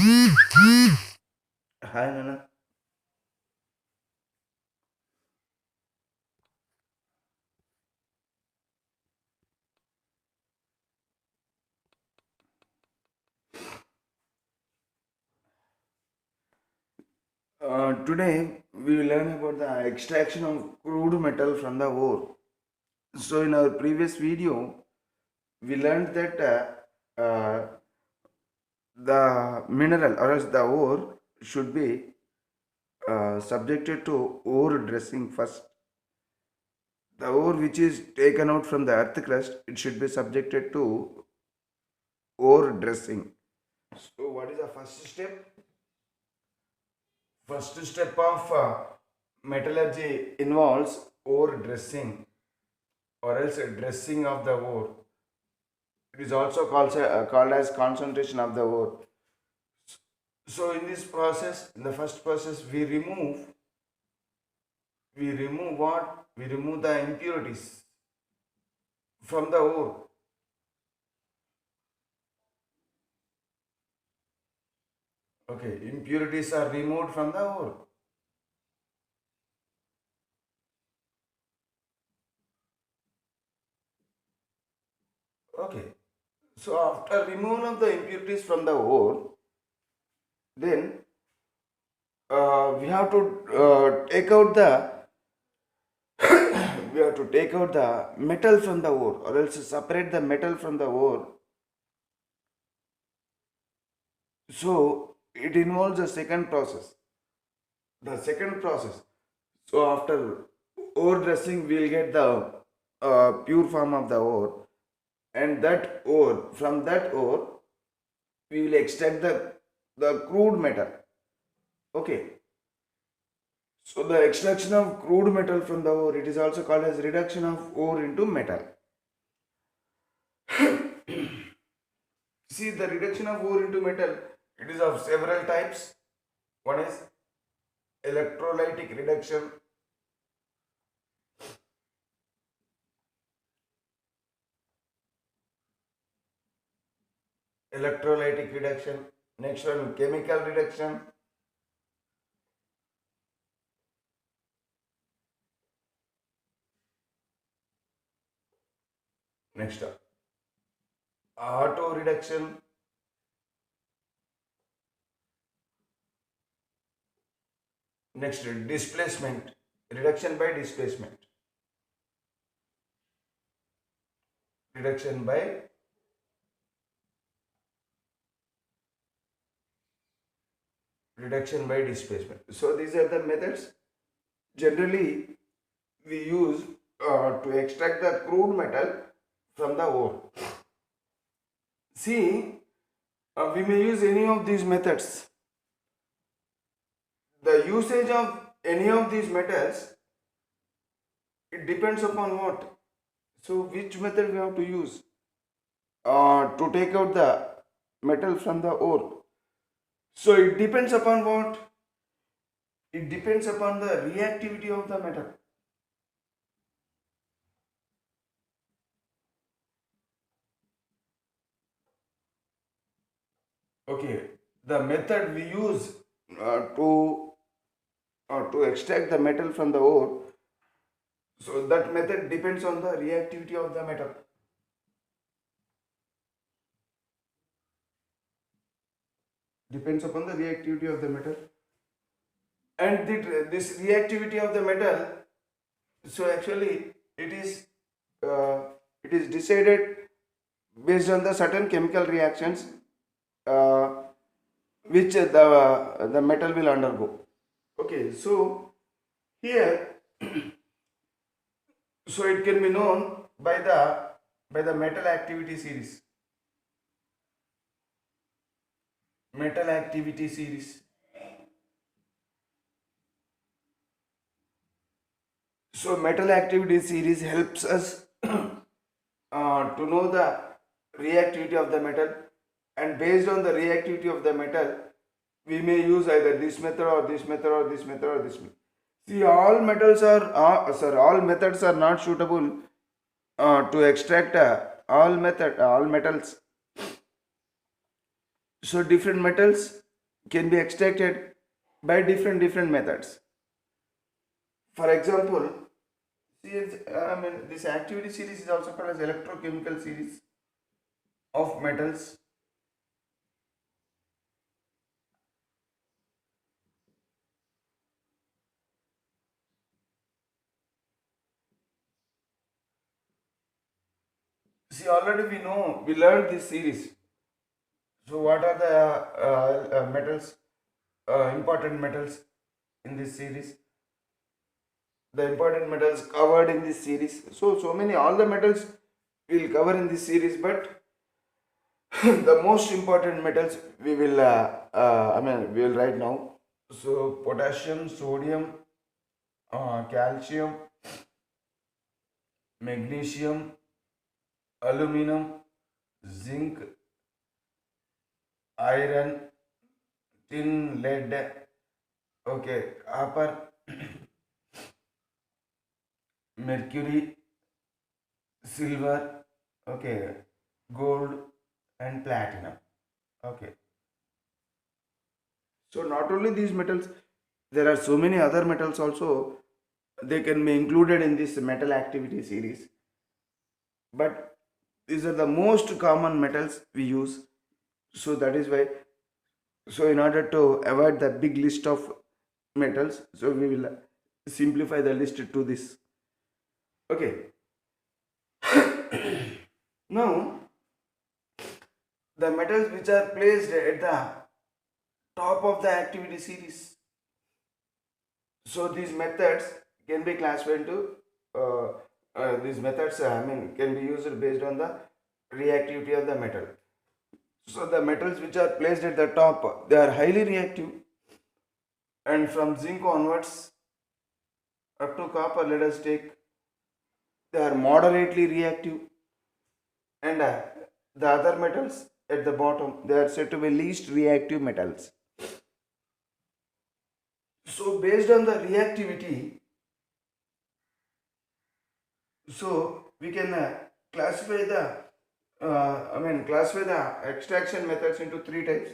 Hi, Nana. Today we will learn about the extraction of crude metal from the ore. So, in our previous video, we learned that the mineral or else the ore should be subjected to ore dressing first. The ore which is taken out from the earth crust, it should be subjected to ore dressing. So, what is the first step? First step of metallurgy involves ore dressing or else a dressing of the ore. It is also called as concentration of the ore. So in this process, in the first process, we remove what? We remove the impurities from the ore. Okay, impurities are removed from the ore. Okay, so after removal of the impurities from the ore, then we have to take out the we have to take out the metal from the ore or else separate the metal from the ore. So it involves a second process. The second process. So after ore dressing, we'll get the pure form of the ore, and that ore from that ore we will extract the crude metal. Okay. So the extraction of crude metal from the ore, it is also called as reduction of ore into metal. See, the reduction of ore into metal, it is of several types. One is electrolytic reduction. Electrolytic reduction. Next one, chemical reduction. Next, auto reduction. Next, displacement. Reduction by displacement. Reduction by displacement. So these are the methods generally we use to extract the crude metal from the ore. See, we may use any of these methods. The usage of any of these metals, it depends upon what. So which method we have to use to take out the metal from the ore. So it depends upon what? It depends upon the reactivity of the metal. Okay, the method we use to extract the metal from the ore. So that method depends on the reactivity of the metal. Depends upon the reactivity of the metal. And this reactivity of the metal, so actually uh, it is decided based on the certain chemical reactions uh, which the metal will undergo. Okay, so here, so it can be known by the metal activity series. Metal activity series. So metal activity series helps us to know the reactivity of the metal, and based on the reactivity of the metal, we may use either this method or this method or this method or this method. See, all methods are not suitable to extract all metals. So different metals can be extracted by different methods. For example, this activity series is also called as electrochemical series of metals. See, already we learned this series. So, what are the metals, important metals in this series? The important metals covered in this series. So many, all the metals we'll cover in this series, but the most important metals we will, we will write now. So, potassium, sodium, calcium, magnesium, aluminum, zinc, iron, tin, lead, okay, copper, mercury, silver, okay, gold, and platinum. Okay. So not only these metals, there are so many other metals also. They can be included in this metal activity series. But these are the most common metals we use. So that is why. So in order to avoid the big list of metals, so we will simplify the list to this. Okay. Now the metals which are placed at the top of the activity series. So these methods can be classified into these methods. Can be used based on the reactivity of the metal. So the metals which are placed at the top, they are highly reactive, and from zinc onwards up to copper, let us take, they are moderately reactive, and the other metals at the bottom, they are said to be least reactive metals. So based on the reactivity, so we can classify the classify the extraction methods into three types.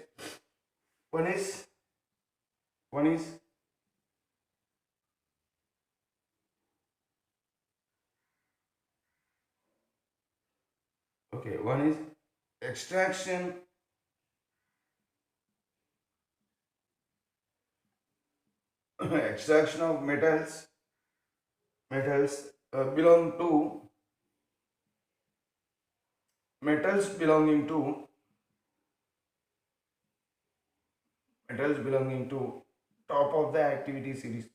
One is one is one is extraction extraction of metals belong to metals belonging to metals belonging to top of the activity series.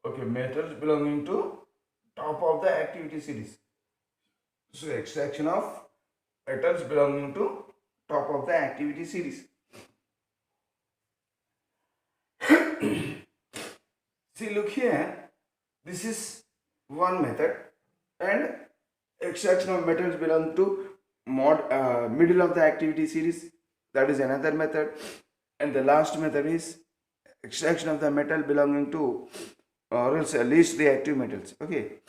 Okay, metals belonging to top of the activity series. So extraction of metals belonging to top of the activity series. See, look here. This is one method, and extraction of metals belong to middle of the activity series. That is another method, and the last method is extraction of the metal belonging to or else least reactive metals. Okay.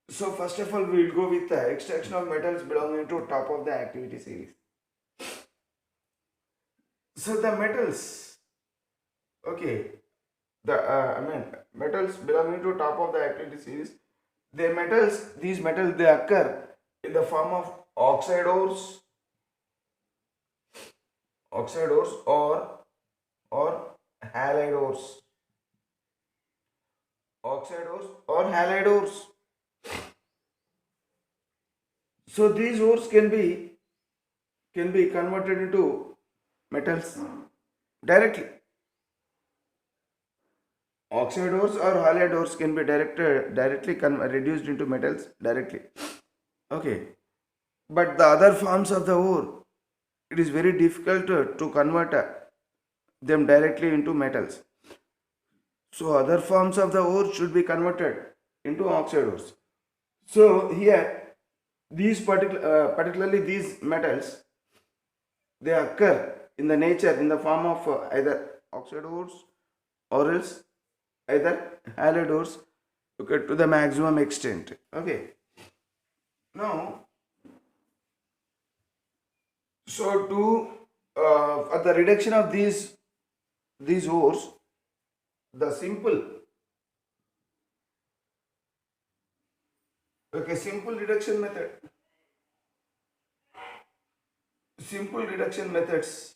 So first of all, we will go with the extraction of metals belonging to top of the activity series. So the metals, okay, metals belonging to top of the activity series. These metals, they occur in the form of oxide ores or halide ores, oxide ores or halide ores. So these ores can be converted into metals directly. Oxide ores or halide ores can be directly reduced into metals directly. Okay, but the other forms of the ore, it is very difficult to convert them directly into metals. So other forms of the ore should be converted into oxide ores. So here, particularly these metals, they occur in the nature in the form of either oxide ores or else either halide ores. okay, to the maximum extent. Okay, now, so to for the reduction of these ores, the simple reduction method, simple reduction methods,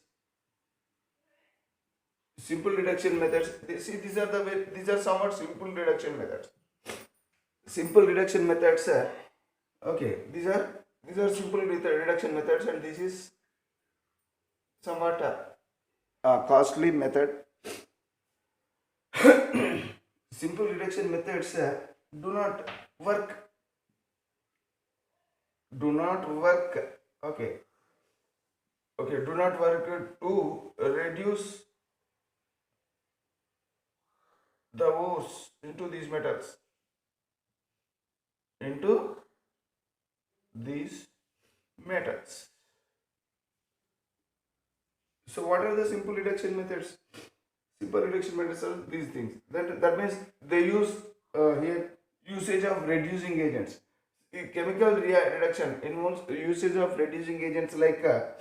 simple reduction methods. See, these are somewhat simple reduction methods. Simple reduction methods. Okay, these are simple reduction methods, and this is somewhat costly method. Simple reduction methods do not work. Do not work. Okay. Okay. Do not work to reduce the ores into these metals. Into these metals. So, what are the simple reduction methods? Simple reduction methods are these things. That means they use here usage of reducing agents. Chemical reduction involves usage of reducing agents like a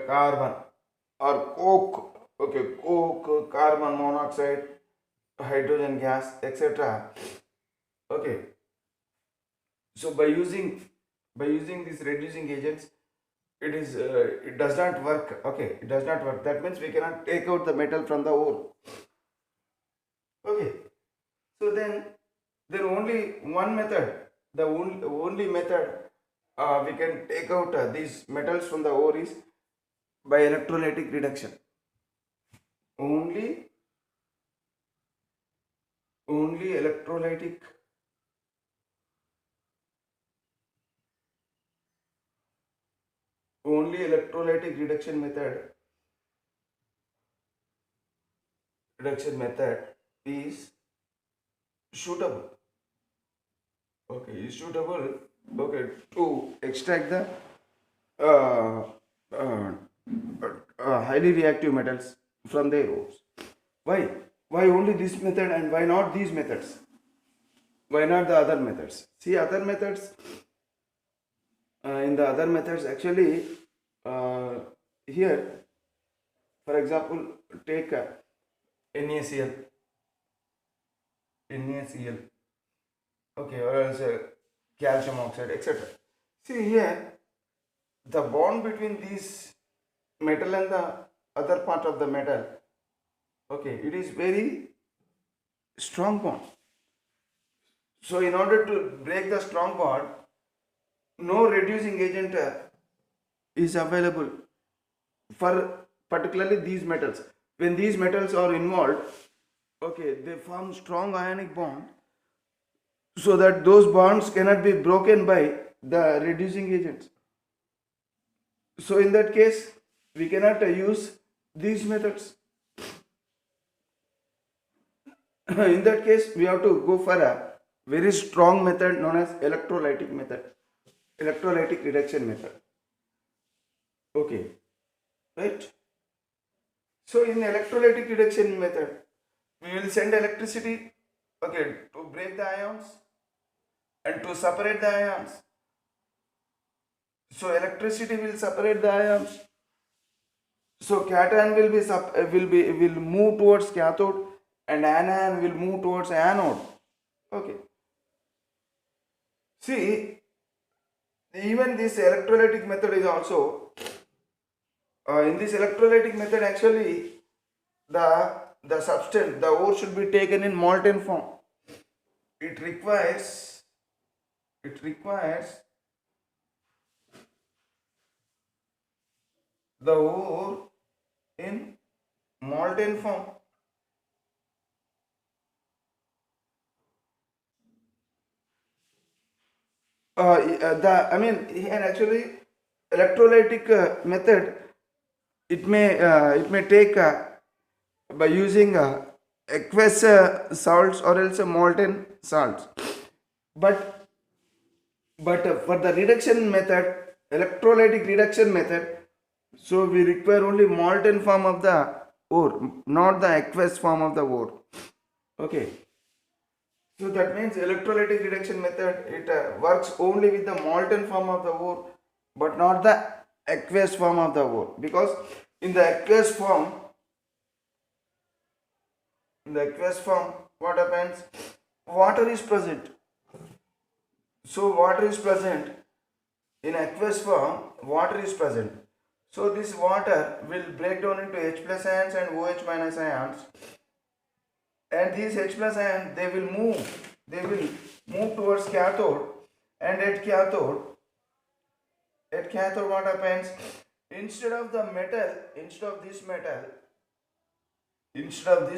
carbon or coke. Okay, coke, carbon monoxide, hydrogen gas, etc. Okay, so by using these reducing agents, it does not work. Okay, it does not work. That means we cannot take out the metal from the ore. Okay, so then only one method, the only method we can take out these metals from the ore is by electrolytic reduction. Only electrolytic reduction method is suitable. Okay, is suitable. Okay, to extract the uh, uh, highly reactive metals from their ores. Why? Why only this method and why not these methods? Why not the other methods? See, other methods. In the other methods, actually, uh, here, for example, take NaCl, NaCl, okay, or else calcium oxide, etc. See here, the bond between this metal and the other part of the metal, okay, it is very strong bond. So, in order to break the strong bond, no reducing agent is available for particularly these metals. When these metals are involved, okay, they form strong ionic bond, so that those bonds cannot be broken by the reducing agents. So in that case, we cannot use these methods. In that case, we have to go for a very strong method known as electrolytic reduction method. Okay, right? So in electrolytic reduction method, we will send electricity, okay, to break the ions and to separate the ions. So electricity will separate the ions. So cation will move towards cathode and anion will move towards anode. Okay. See, even this electrolytic method is also in this electrolytic method, actually the substance, the ore should be taken in molten form. It requires the ore in molten form. Here actually electrolytic method, it may take by using aqueous salts or else molten salts, but for the reduction method, electrolytic reduction method, so we require only molten form of the ore, not the aqueous form of the ore. Okay. So that means electrolytic reduction method, it works only with the molten form of the ore, but not the aqueous form of the ore, because in the aqueous form, what happens? Water is present. So water is present in aqueous form. Water is present. So this water will break down into H plus ions and OH minus ions, and these H plus ions, they will move towards cathode, and at cathode what happens? Instead of the metal, instead of this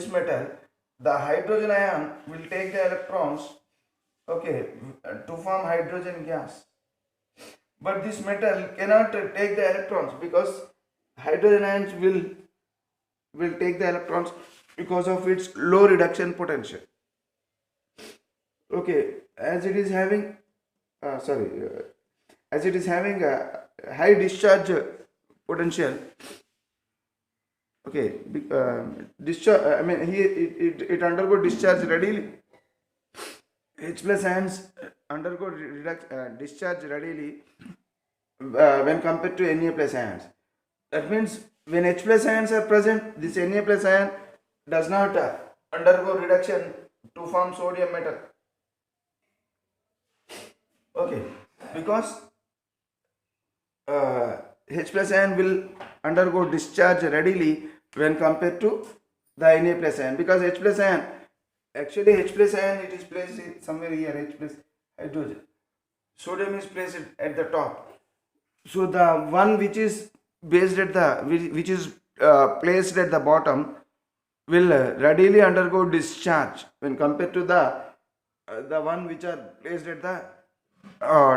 metal, the hydrogen ion will take the electrons, okay, to form hydrogen gas. But this metal cannot take the electrons, because hydrogen ions will take the electrons because of its low reduction potential. Okay, as it is having as it is having a high discharge potential. Okay, discharge. I mean, here it undergo discharge readily. H plus ions undergo discharge readily when compared to Na plus ions. That means when H plus ions are present, this Na plus ion does not undergo reduction to form sodium metal. Okay, because H plus ion will undergo discharge readily when compared to the Na plus ion, because H plus ion, actually H plus ion, it is placed somewhere here, H plus hydrogen. Sodium is placed at the top. So the one which is based at the which is placed at the bottom will readily undergo discharge when compared to the one which are placed at the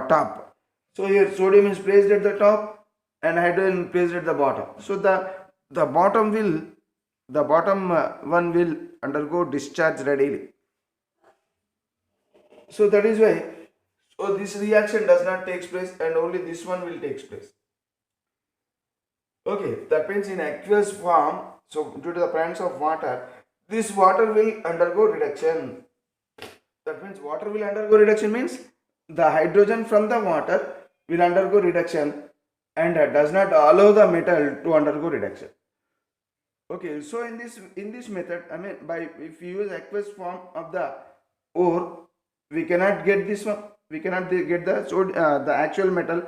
top. So here sodium is placed at the top and hydrogen placed at the bottom. So the bottom one will undergo discharge readily. So that is why, so this reaction does not take place, and only this one will take place. Okay, that means in aqueous form, so due to the presence of water, this water will undergo reduction. That means water will undergo reduction means the hydrogen from the water will undergo reduction, and does not allow the metal to undergo reduction. Okay, so in this method, I mean, by if we use aqueous form of the ore, we cannot get this one. We cannot get the actual metal.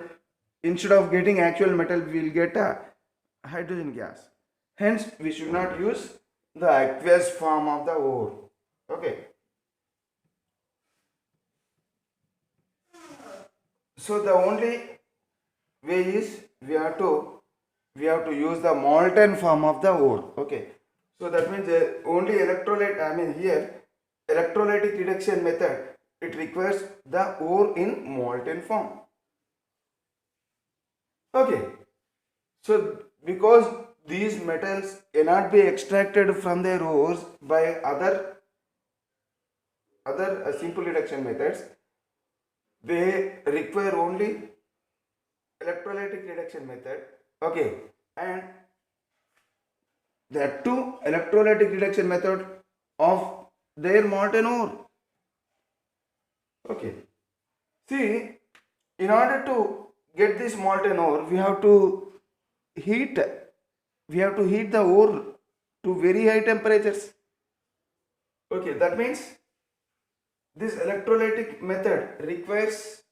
Instead of getting actual metal, we will get a hydrogen gas. Hence, we should not use the aqueous form of the ore. Okay. So the only way is we have to use the molten form of the ore. Okay. So that means only electrolyte. I mean here electrolytic reduction method. It requires the ore in molten form. Okay. So because these metals cannot be extracted from their ores by other simple reduction methods, they require only electrolytic reduction method. Okay, and there are two electrolytic reduction method of their molten ore. Okay, see, in order to get this molten ore, we have to heat the ore to very high temperatures. Okay, that means this electrolytic method requires,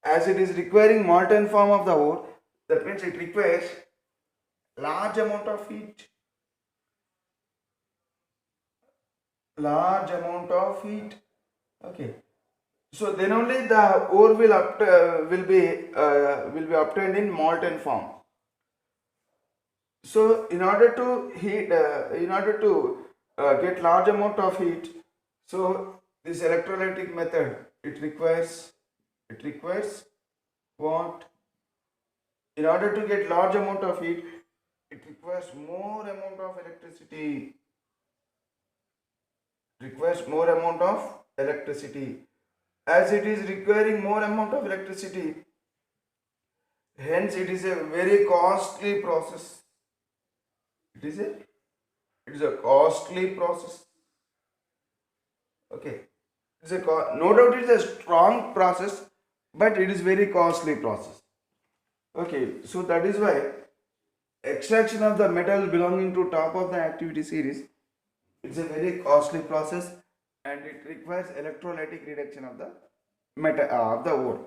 as it is requiring molten form of the ore, that means it requires large amount of heat. Okay, so then only the ore will be obtained in molten form. So in order to get large amount of heat, so this electrolytic method, it requires what? In order to get large amount of heat, it requires more amount of electricity. As it is requiring more amount of electricity, Hence, it is a very costly process. It is a it is a costly process. Okay, no doubt it is a strong process, but it is very costly process. Okay, so that is why extraction of the metal belonging to top of the activity series, it's a very costly process, and it requires electrolytic reduction of the metal of the ore.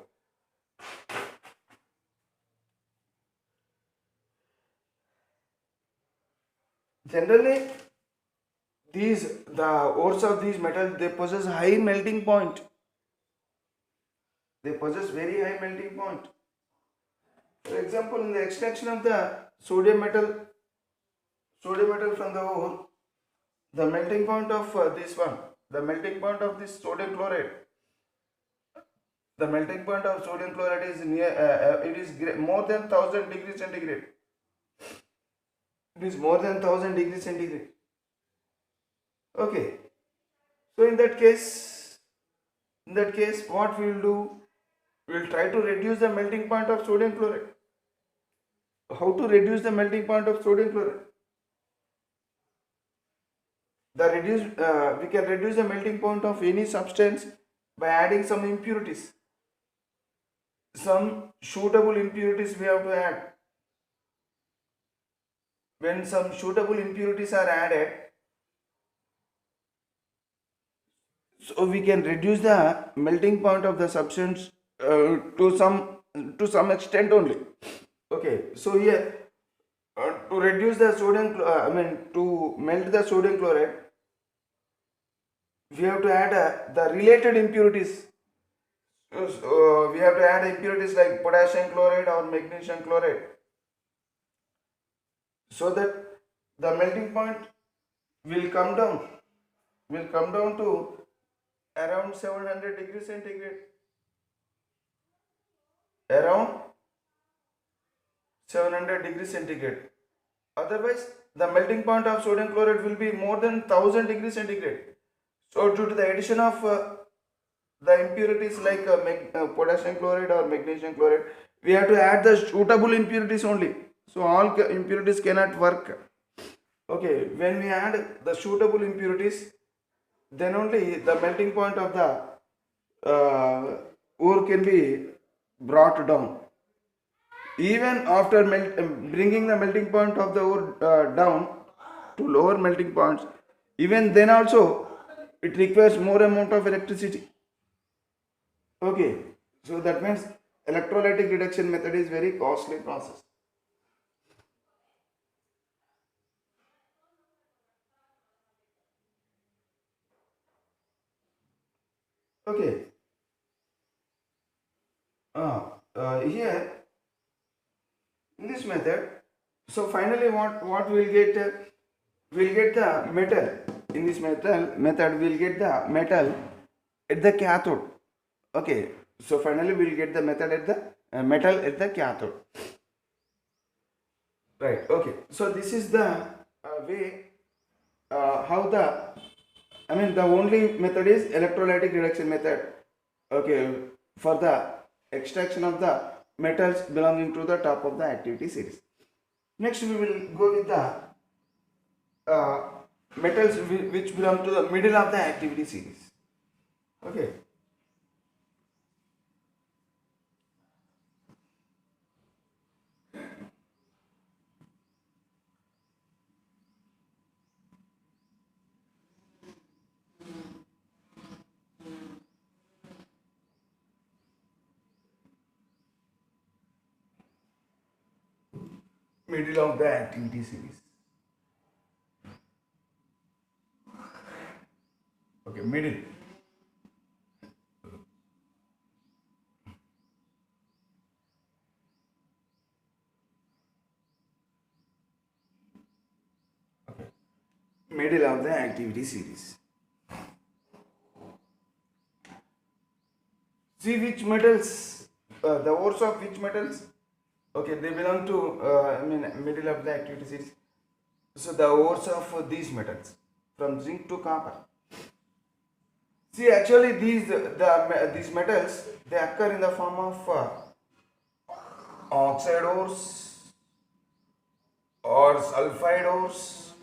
Generally, the ores of these metals, they possess high melting point. They possess very high melting point. For example, in the extraction of the sodium metal from the ore, the melting point of the melting point of this sodium chloride, the melting point of sodium chloride is more than 1000 degrees centigrade. It is more than 1000 degrees centigrade. Okay. So in that case, what we will do? We will try to reduce the melting point of sodium chloride. How to reduce the melting point of sodium chloride? We can reduce the melting point of any substance by adding some impurities. Some suitable impurities we have to add. When some suitable impurities are added, so we can reduce the melting point of the substance to some extent only. Okay, so here to reduce the to melt the sodium chloride, we have to add the related impurities. So we have to add impurities like potassium chloride or magnesium chloride, so that the melting point will come down to around 700 degrees centigrade. Around 700 degrees centigrade. Otherwise, the melting point of sodium chloride will be more than 1000 degrees centigrade. So, due to the addition of the impurities like potassium chloride or magnesium chloride, we have to add the suitable impurities only. So, all impurities cannot work. Okay, when we add the suitable impurities, then only the melting point of the ore can be brought down. Even after bringing the melting point of the ore down to lower melting points, even then also it requires more amount of electricity. Okay, so that means electrolytic reduction method is very costly process. Okay, here in this method, so finally what we'll get? We'll get the metal in this method. We'll get the metal at the cathode. Okay, so finally we'll get the method at the metal at the cathode. Right. Okay. So this is the way how the only method is electrolytic reduction method. Okay, for the extraction of the metals belonging to the top of the activity series. Next, we will go with the metals which belong to the middle of the activity series. Okay. Middle of the activity series. Okay, middle. Okay. Middle of the activity series. See which metals, the ores of which metals? Okay, they belong to middle of the activity series. So the ores of these metals from zinc to copper. See, actually these metals, they occur in the form of oxide ores or sulfide ores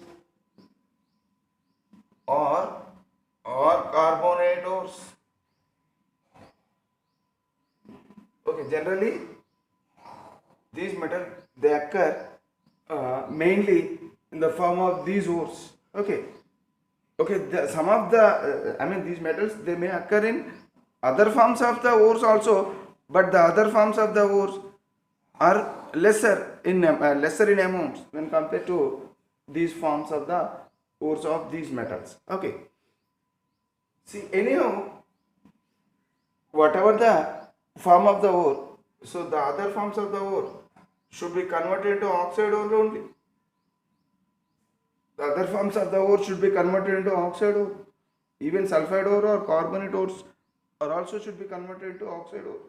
or carbonate ores. Okay, generally these metals they occur mainly in the form of these ores. Okay, okay. Some of the I mean these metals they may occur in other forms of the ores also, but the other forms of the ores are lesser in amounts when compared to these forms of the ores of these metals. Okay. See, anyhow, whatever the form of the ore, so the other forms of the ore should be converted into oxide ore only. The other forms of the ore should be converted into oxide ore. Even sulfide ore or carbonate ores are also should be converted into oxide ore.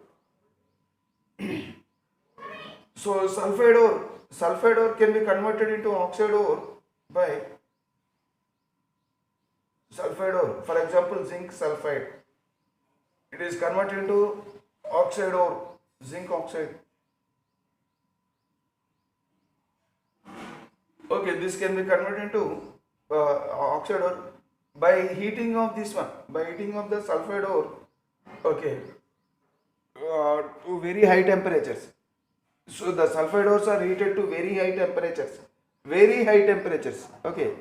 So sulfide ore can be converted into oxide ore by sulfide ore. For example, zinc sulfide. It is converted into oxide ore, zinc oxide. Okay, this can be converted into oxide ore by heating of this one, by heating of the sulfide ore. Okay, to very high temperatures. So the sulfide ores are heated to very high temperatures. Very high temperatures. Okay.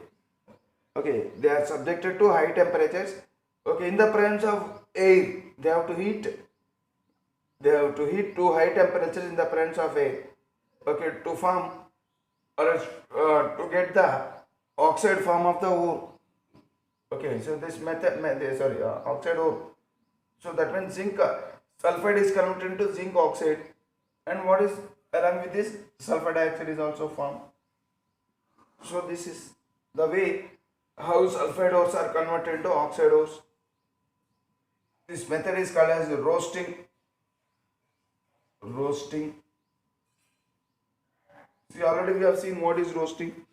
Okay. They are subjected to high temperatures. Okay. In the presence of air, they have to heat. They have to heat to high temperatures in the presence of air. Okay. To form or to get the oxide form of the ore. Okay. So this oxide ore. So that means zinc sulfide is converted into zinc oxide. And what is along with this sulfur dioxide is also formed. So this is the way how sulfide ores are converted into oxide ores. This method is called as roasting. Roasting. See, already we have seen what is roasting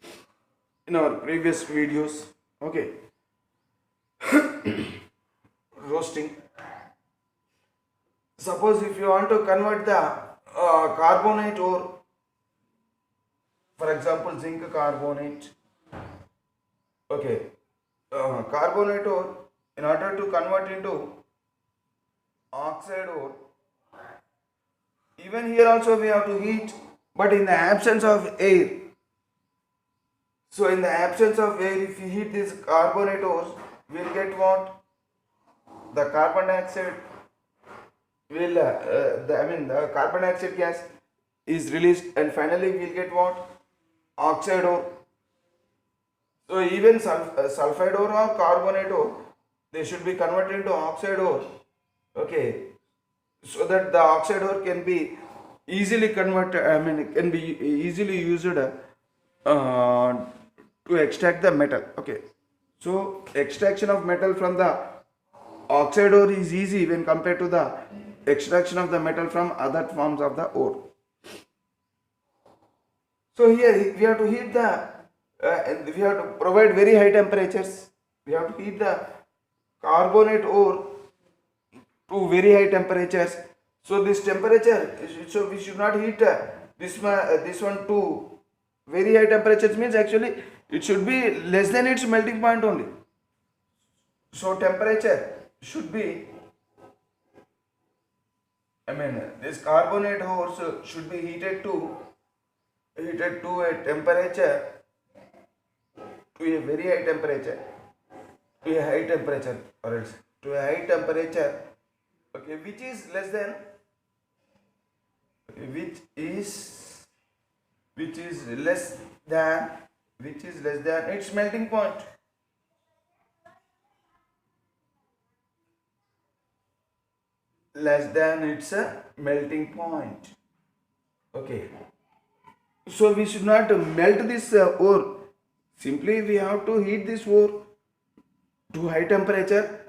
in our previous videos. Okay. Roasting. Suppose if you want to convert the carbonate ore, for example, zinc carbonate. Okay, carbonate ore, in order to convert into oxide ore, even here also we have to heat, but in the absence of air. So in the absence of air, if you heat these carbonate ores, we'll get what? The carbon dioxide will, the carbon dioxide gas is released, and finally we'll get what? Oxide ore. So even sulfide ore or carbonate ore, they should be converted into oxide ore. Okay, so that the oxide ore can be easily converted. I mean, it can be easily used to extract the metal. Okay, so extraction of metal from the oxide ore is easy when compared to the extraction of the metal from other forms of the ore. So here we have to heat we have to provide very high temperatures. We have to heat the carbonate ore to very high temperatures. So this temperature, so we should not heat this one to very high temperatures, means actually it should be less than its melting point only. So temperature should be, this carbonate ore should be heated to a temperature, to a very high temperature, to a high temperature, or else to a high temperature, okay, which is less than, which is less than its melting point. Less than its melting point. Okay. So we should not melt this ore. Simply we have to heat this ore to high temperature,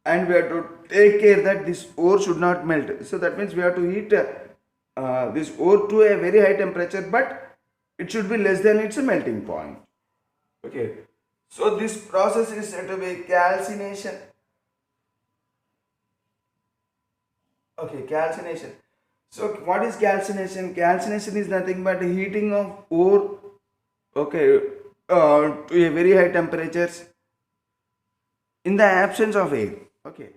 and we have to take care that this ore should not melt. So that means we have to heat this ore to a very high temperature, but it should be less than its melting point. Okay. So this process is said to be calcination. Okay, calcination. So what is calcination? Calcination is nothing but heating of ore, okay, to a very high temperatures in the absence of air. Okay,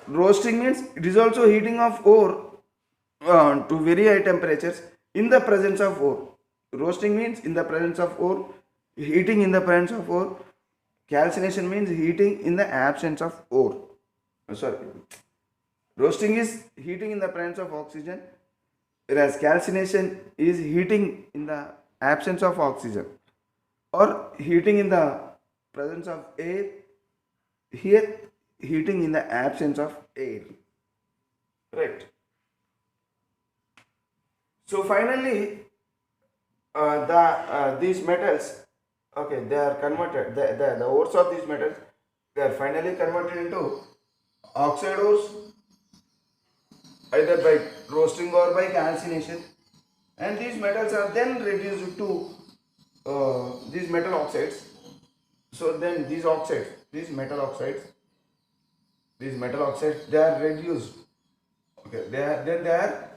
roasting means it is also heating of ore to very high temperatures in the presence of ore. Roasting means in the presence of ore, heating in the presence of ore. Calcination means heating in the absence of ore. Sorry, roasting is heating in the presence of oxygen, whereas calcination is heating in the absence of oxygen or heating in the presence of air. Here, heating in the absence of air. Right. So finally, these metals, okay, they are converted. The ores of these metals, they are finally converted into oxide ores, either by roasting or by calcination, and these metals are then reduced to these metal oxides. So then these metal oxides, they are reduced. Okay, they are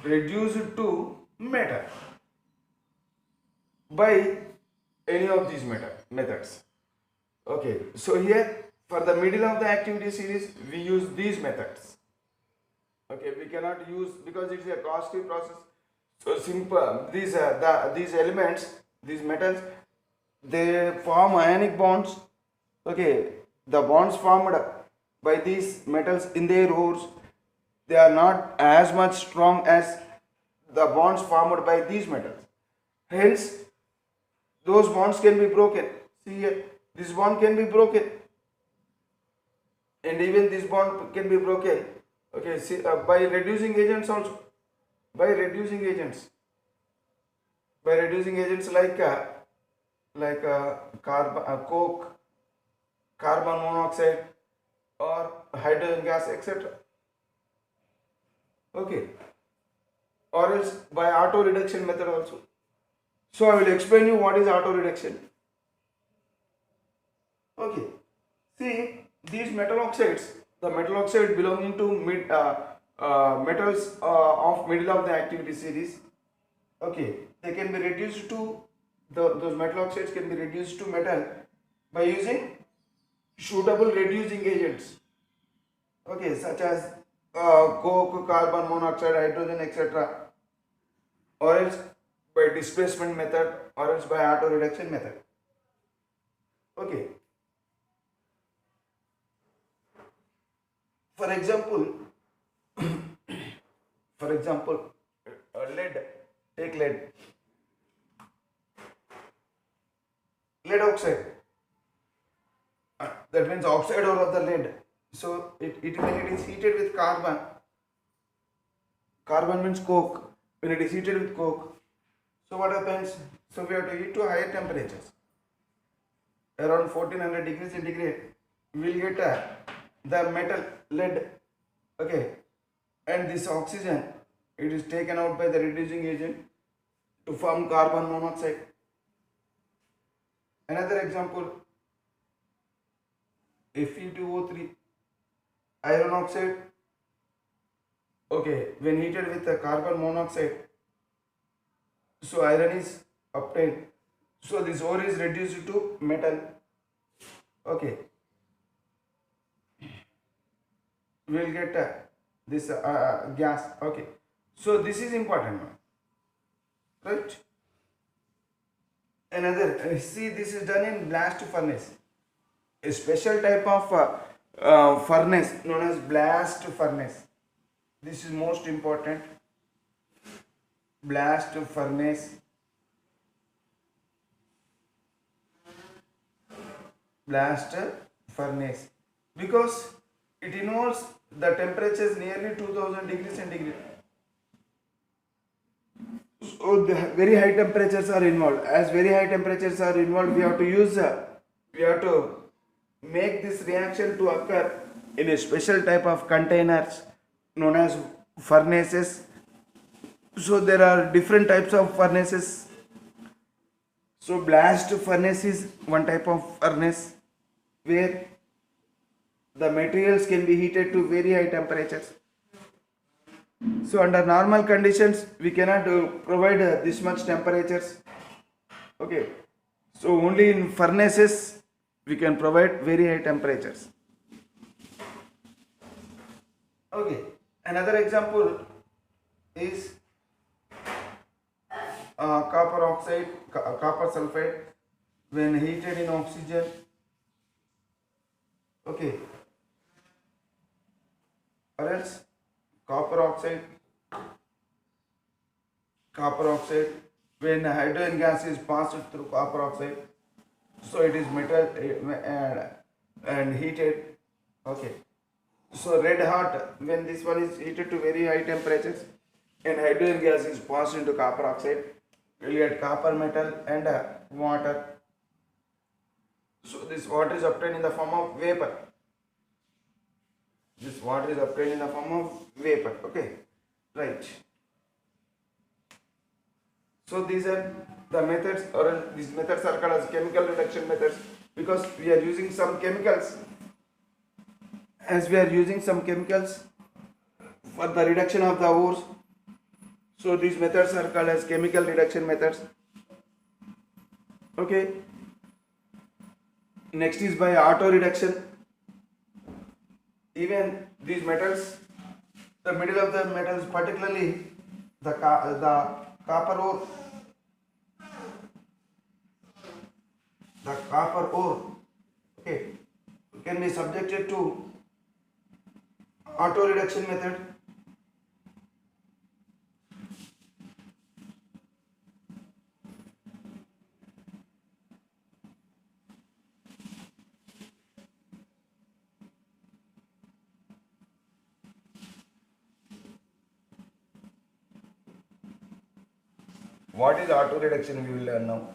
reduced to metal by any of these methods. Okay, so here for the middle of the activity series we use these methods. Okay, we cannot use because it's a costly process. So simple these elements, these metals, they form ionic bonds. Okay, the bonds formed by these metals in their ores, they are not as much strong as the bonds formed by these metals. Hence, those bonds can be broken. See here, this bond can be broken, and even this bond can be broken. Okay, see, by reducing agents also, by reducing agents, like carbon, coke, carbon monoxide, or hydrogen gas, etc. Okay, or else by auto reduction method also. So I will explain you what is auto reduction. Okay, see these metal oxides, the metal oxide belonging to metals of middle of the activity series. Okay, they can be reduced to those metal oxides can be reduced to metal by using suitable reducing agents. Okay, such as coke, carbon monoxide, hydrogen, etc. Or else by displacement method, or else by auto reduction method. Okay, for example, lead. Take lead oxide. That means oxide ore of the lead. So when it is heated with carbon, carbon means coke. When it is heated with coke, so what happens? So we have to heat to higher temperatures, around 1400 degrees centigrade. We will get the metal lead. Okay, and this oxygen, it is taken out by the reducing agent to form carbon monoxide. Another example, Fe2O3, iron oxide. Okay, when heated with the carbon monoxide, so iron is obtained. So this ore is reduced to metal. Okay, we will get this gas. Okay, so this is important one, right? Another, see, this is done in blast furnace, a special type of furnace known as blast furnace. This is most important. Blast furnace. Blast furnace, because it involves the temperatures nearly 2000 degrees centigrade. So the very high temperatures are involved. As very high temperatures are involved, we have to make this reaction to occur in a special type of containers known as furnaces. So there are different types of furnaces. So blast furnace is one type of furnace where the materials can be heated to very high temperatures. So under normal conditions, we cannot provide this much temperatures. Okay. So only in furnaces we can provide very high temperatures. Okay. Another example is copper oxide, copper sulfide when heated in oxygen. Okay. Or else copper oxide, copper oxide when hydrogen gas is passed through copper oxide, so it is metal and heated. Okay. So red hot when this one is heated to very high temperatures and hydrogen gas is passed into copper oxide, you will get copper metal and water. So this water is obtained in the form of vapor. This water is obtained in the form of vapor. Okay, right. So these are the methods, or these methods are called as chemical reduction methods because we are using some chemicals. As we are using some chemicals for the reduction of the ores, so these methods are called as chemical reduction methods. Okay. Next is by auto reduction. Even these metals, the middle of the metals, particularly the copper ore, the copper ore, okay, can be subjected to auto reduction method. What is auto reduction? We will learn now.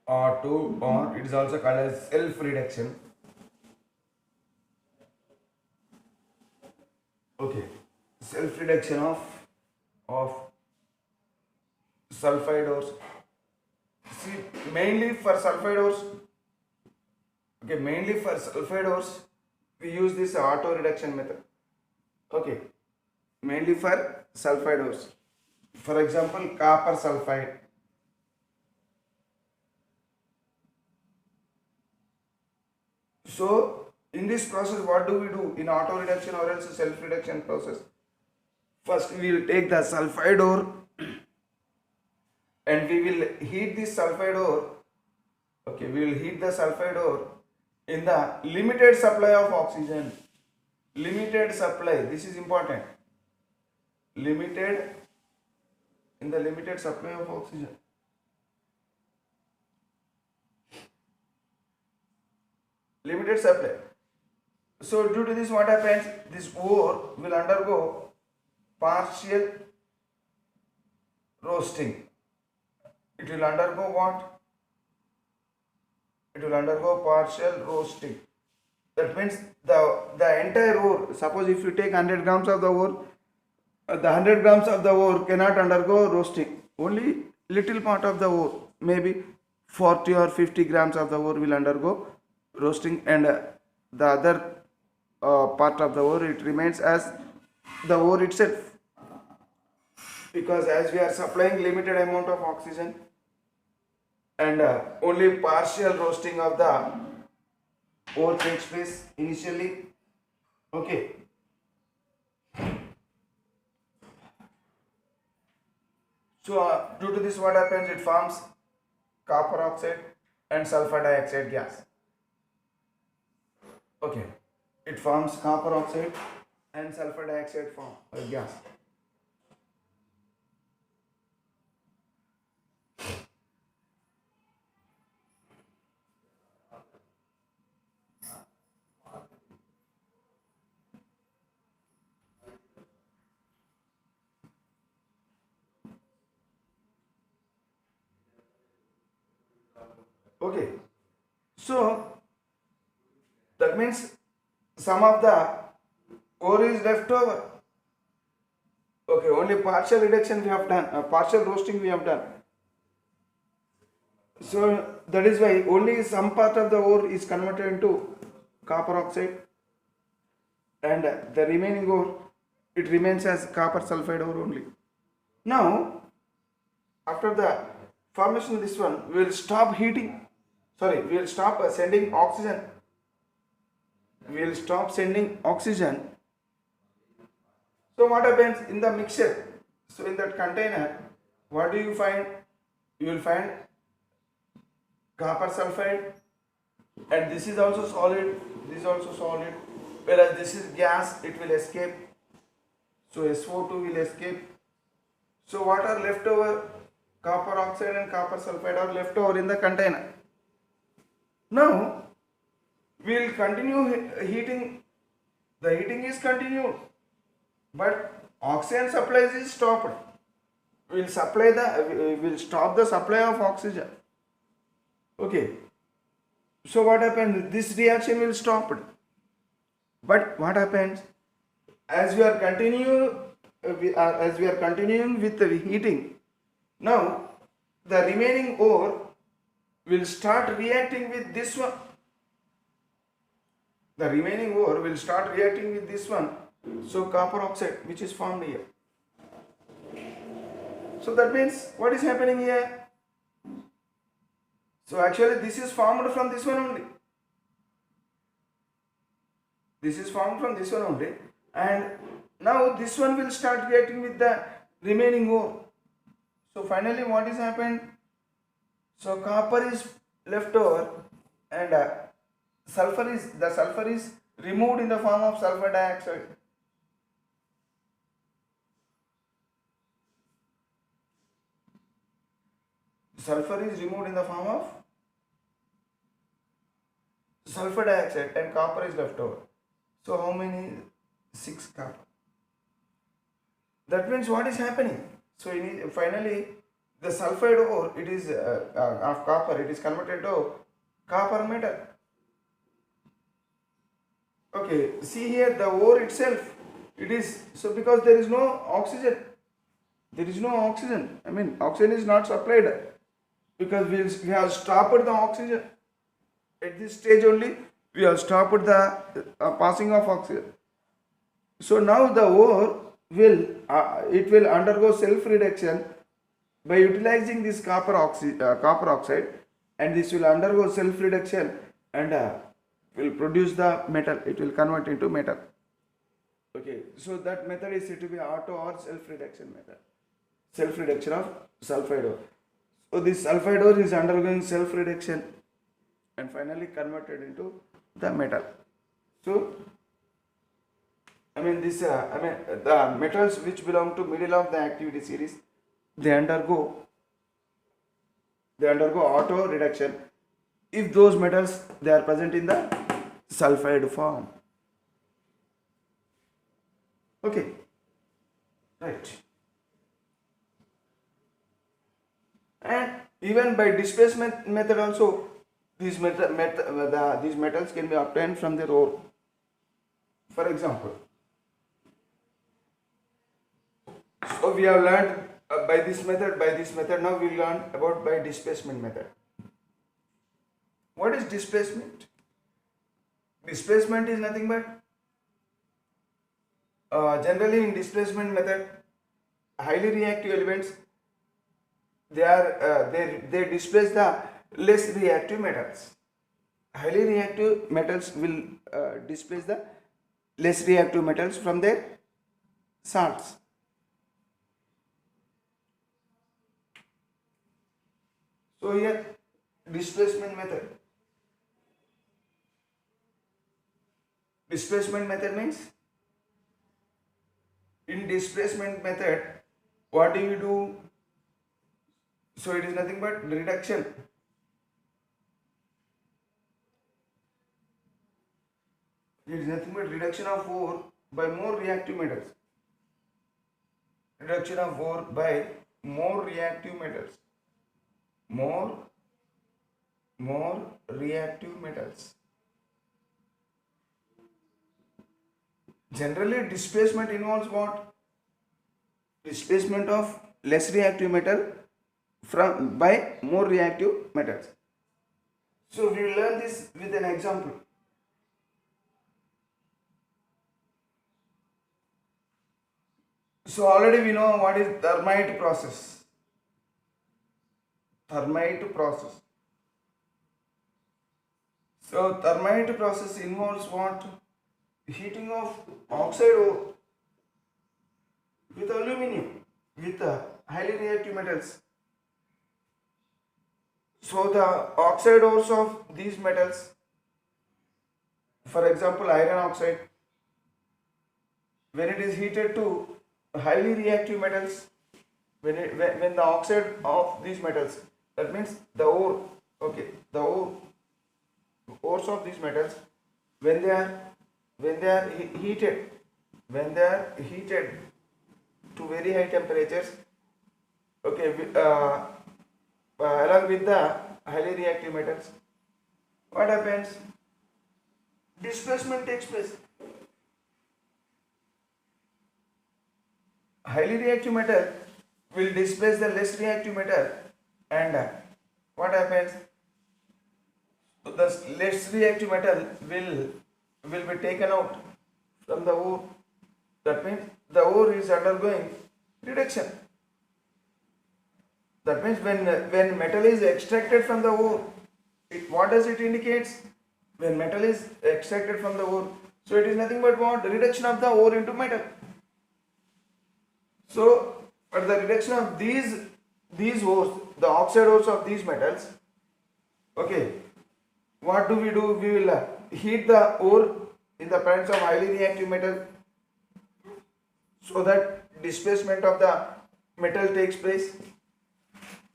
Auto, or it is also called as self reduction. Okay, self reduction of sulfide ores. See, mainly for sulfide ores. Okay, mainly for sulfide ores, we use this auto reduction method. Okay, mainly for sulfide ores. For example, copper sulfide. So, in this process, what do we do in auto reduction or else self reduction process? First, we will take the sulfide ore and we will heat this sulfide ore. Okay, we will heat the sulfide ore in the limited supply of oxygen. Limited supply, this is important. Limited, in the limited supply of oxygen. Limited supply. So due to this, what happens? This ore will undergo partial roasting. It will undergo what? It will undergo partial roasting. That means the entire ore, suppose if you take 100 grams of the ore, the 100 grams of the ore cannot undergo roasting. Only little part of the ore, maybe 40 or 50 grams of the ore will undergo roasting, and the other part of the ore, it remains as the ore itself. Because as we are supplying limited amount of oxygen and only partial roasting of the ore takes place initially. Okay. So due to this, what happens? It forms copper oxide and sulfur dioxide gas. Okay. It forms copper oxide and sulfur dioxide gas. Okay. So that means some of the ore is left over. Okay, only partial reduction we have done, partial roasting we have done. So that is why only some part of the ore is converted into copper oxide, and the remaining ore, it remains as copper sulfide ore only. Now, after the formation of this one, we will stop heating. Sorry, we will stop sending oxygen. We will stop sending oxygen. So what happens in the mixture? So in that container, what do you find? You will find copper sulfide, and this is also solid. This is also solid. Whereas this is gas, it will escape. So SO2 will escape. So what are left over? Copper oxide and copper sulfide are left over in the container. Now we will continue heating. The heating is continued, but oxygen supply is stopped. We will stop the supply of oxygen. Okay. So what happens? This reaction will stop. But what happens? As we are continuing with the heating, now the remaining ore will start reacting with this one. The remaining ore will start reacting with this one. So copper oxide, which is formed here. So that means what is happening here? So actually this is formed from this one only. This is formed from this one only, and now this one will start reacting with the remaining ore. So finally what is happened? So copper is left over, and sulfur is removed in the form of sulfur dioxide. Sulfur is removed in the form of sulfur dioxide, and copper is left over. So how many? 6 copper. That means what is happening? So finally the sulfide ore, it is of copper, it is converted to copper metal. Okay, see here the ore itself, it is, so because there is no oxygen, I mean oxygen is not supplied, because we have stopped the oxygen. At this stage only we have stopped the passing of oxygen. So now the ore will undergo self reduction by utilizing this copper oxide, and this will undergo self reduction, and will produce the metal. It will convert into metal. Okay, so that method is said to be auto or self reduction method. Self reduction of sulfide ore. So this sulfide ore is undergoing self reduction and finally converted into the metal. So the metals which belong to middle of the activity series, they undergo auto reduction if those metals they are present in the sulfide form. Okay, right. And even by displacement method also, these metals can be obtained from the ore. For example, so we have learned by this method. Now we learn about by displacement method. What is displacement? Displacement is nothing but generally in displacement method, highly reactive elements, they displace the less reactive metals. Highly reactive metals will displace the less reactive metals from their salts. So here displacement method. Displacement method means, in displacement method, what do you do? So it is nothing but reduction. It is nothing but reduction of ore by more reactive metals. Reduction of ore by more reactive metals. More reactive metals. Generally displacement involves what? displacement of less reactive metal from by more reactive metals. So we will learn this with an example. So already we know what is thermite process. Thermite process. So thermite process involves what? Heating of oxide ore with aluminum with highly reactive metals. So the oxide ores of these metals, for example iron oxide, when it is heated to highly reactive metals, when the oxide of these metals, that means the ore, okay, the ores of these metals, when they are heated, when they are heated to very high temperatures, okay, along with the highly reactive metals, what happens? Displacement takes place. Highly reactive metal will displace the less reactive metal, and what happens? The less reactive metal will be taken out from the ore. That means the ore is undergoing reduction. That means when metal is extracted from the ore, what does it indicates? When metal is extracted from the ore, so it is nothing but what? Reduction of the ore into metal. So, but the reduction of these ores, the oxide ores of these metals, okay, what do? We will heat the ore in the presence of highly reactive metal, so that displacement of the metal takes place.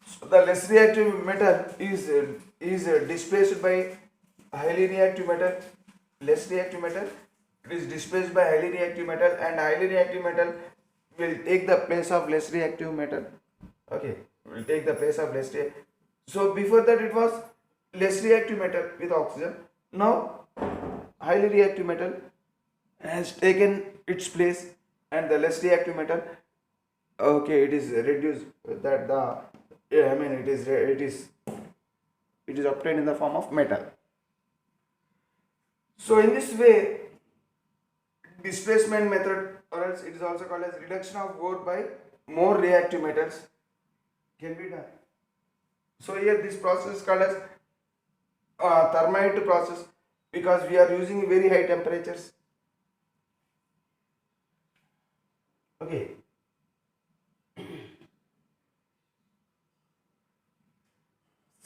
So the less reactive metal is displaced by highly reactive metal. Less reactive metal, it is displaced by highly reactive metal, and highly reactive metal will take the place of less reactive metal. Okay, will take the place of less reactive. So before that it was less reactive metal with oxygen. Now highly reactive metal has taken its place, and the less reactive metal, okay, it is reduced. That the I mean it is obtained in the form of metal. So in this way, displacement method, or else it is also called as reduction of ore by more reactive metals, can be done. So here this process is called as thermite process, because we are using very high temperatures. Okay.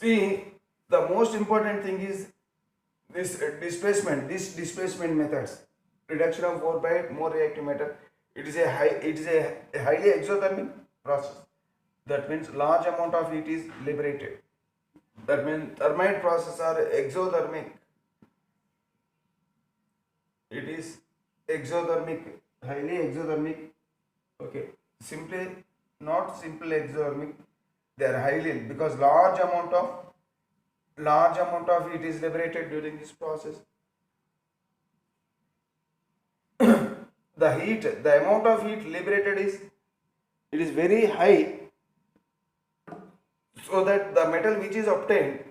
See, the most important thing is this displacement methods, reduction of ore by more reactive metal. It is a highly exothermic process. That means large amount of heat is liberated. That means thermite process are exothermic. It is exothermic, highly exothermic. Okay, simply not simple exothermic. They are highly, because large amount of heat is liberated during this process. The amount of heat liberated is very high, so that the metal which is obtained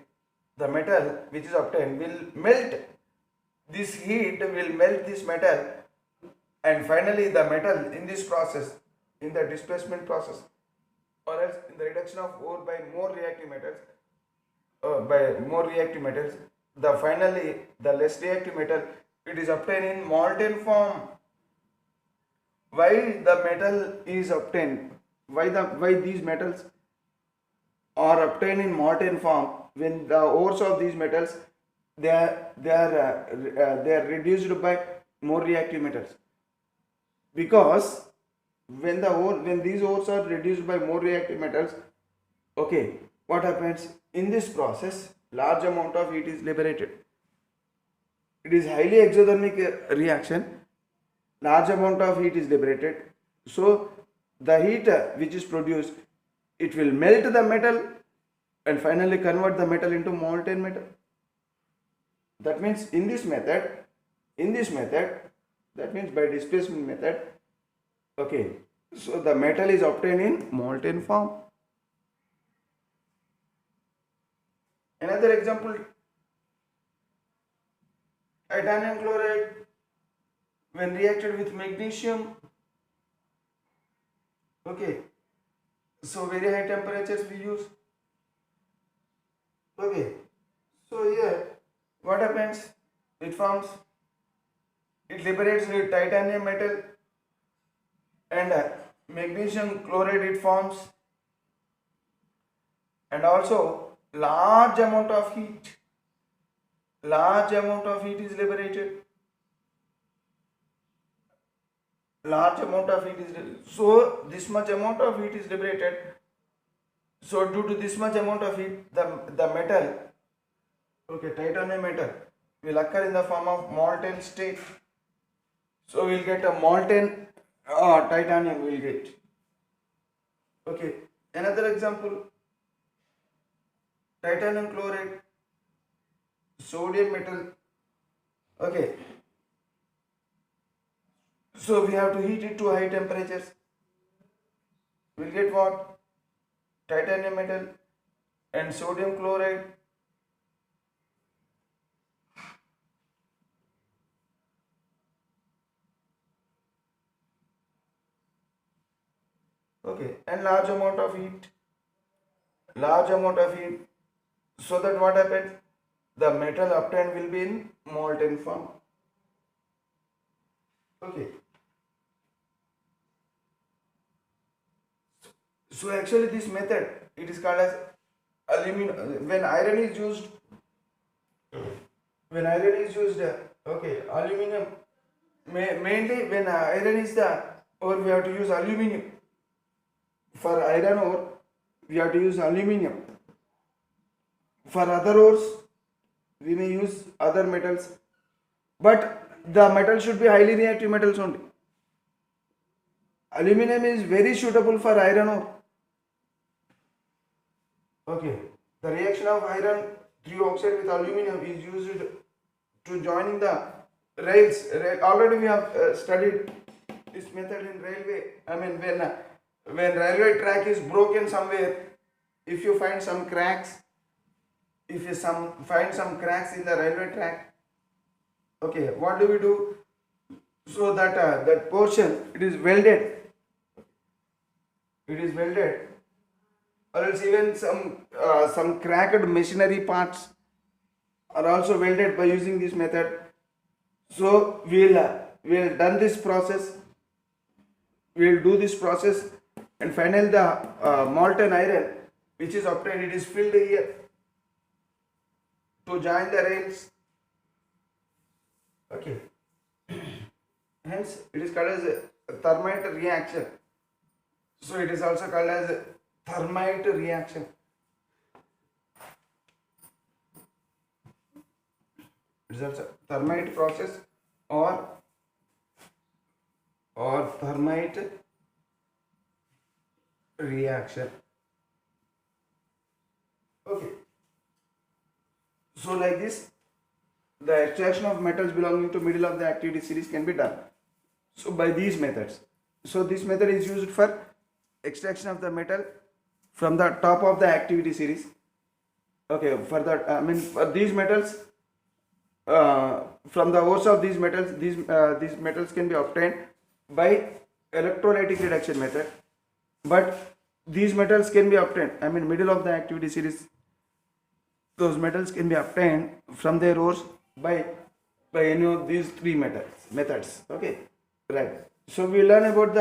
will melt. This heat will melt this metal, and finally the metal in this process, in the displacement process, or else in the reduction of ore by more reactive metals, finally the less reactive metal, it is obtained in molten form. Why the metal is obtained? Why these metals are obtained in molten form? When the ores of these metals, they are reduced by more reactive metals, because when these ores are reduced by more reactive metals, okay, what happens in this process? Large amount of heat is liberated. It is highly exothermic reaction. Large amount of heat is liberated, so the heat which is produced, it will melt the metal and finally convert the metal into molten metal. That means in this method, that means by displacement method, okay, So the metal is obtained in molten form. Another example, titanium chloride when reacted with magnesium. Okay, so very high temperatures we use. Okay, so here what happens? It forms, it liberates the titanium metal and magnesium chloride it forms, and also large amount of heat is liberated, large amount of heat is so this much amount of heat is liberated. So due to this much amount of heat, the metal, okay, titanium metal will occur in the form of molten state. So we'll get a molten titanium we'll get. Okay, another example, titanium chloride, sodium metal. Okay, so we have to heat it to high temperatures. We'll get what? Titanium metal and sodium chloride. Okay, and large amount of heat. Large amount of heat. So that what happens? The metal obtained will be in molten form. Okay. So actually this method, it is called as aluminum. When iron is used, okay, aluminum. Mainly when iron is there, or we have to use aluminum. For iron ore, we have to use aluminum. For other ores, we may use other metals, but the metal should be highly reactive metals only. Aluminum is very suitable for iron ore. Okay, the reaction of iron 3 oxide with aluminum is used to joining the rails. Already we have studied this method in railway. I mean, when railway track is broken somewhere, if you find some cracks, if you find some cracks in the railway track, okay, what do we do? So that that portion it is welded. It is welded, or else even some cracked machinery parts are also welded by using this method. So we'll done this process. We'll do this process, and finally the molten iron which is obtained, it is filled here to join the rails. Okay. Hence it is called as a thermite reaction. So it is also called as a thermite reaction. It is also thermite process or thermite reaction. Okay. So like this, the extraction of metals belonging to middle of the activity series can be done. So by these methods. So this method is used for extraction of the metal from the top of the activity series. Okay, for that, I mean, for these metals, from the ores of these metals, these metals can be obtained by electrolytic reduction method. But these metals can be obtained, I mean, middle of the activity series, those metals can be obtained from their ores by any of these three methods. Okay, right. So we learn about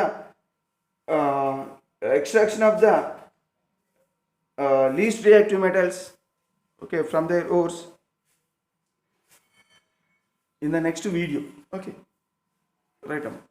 the extraction of the least reactive metals, okay, from their ores in the next video. Okay, right on.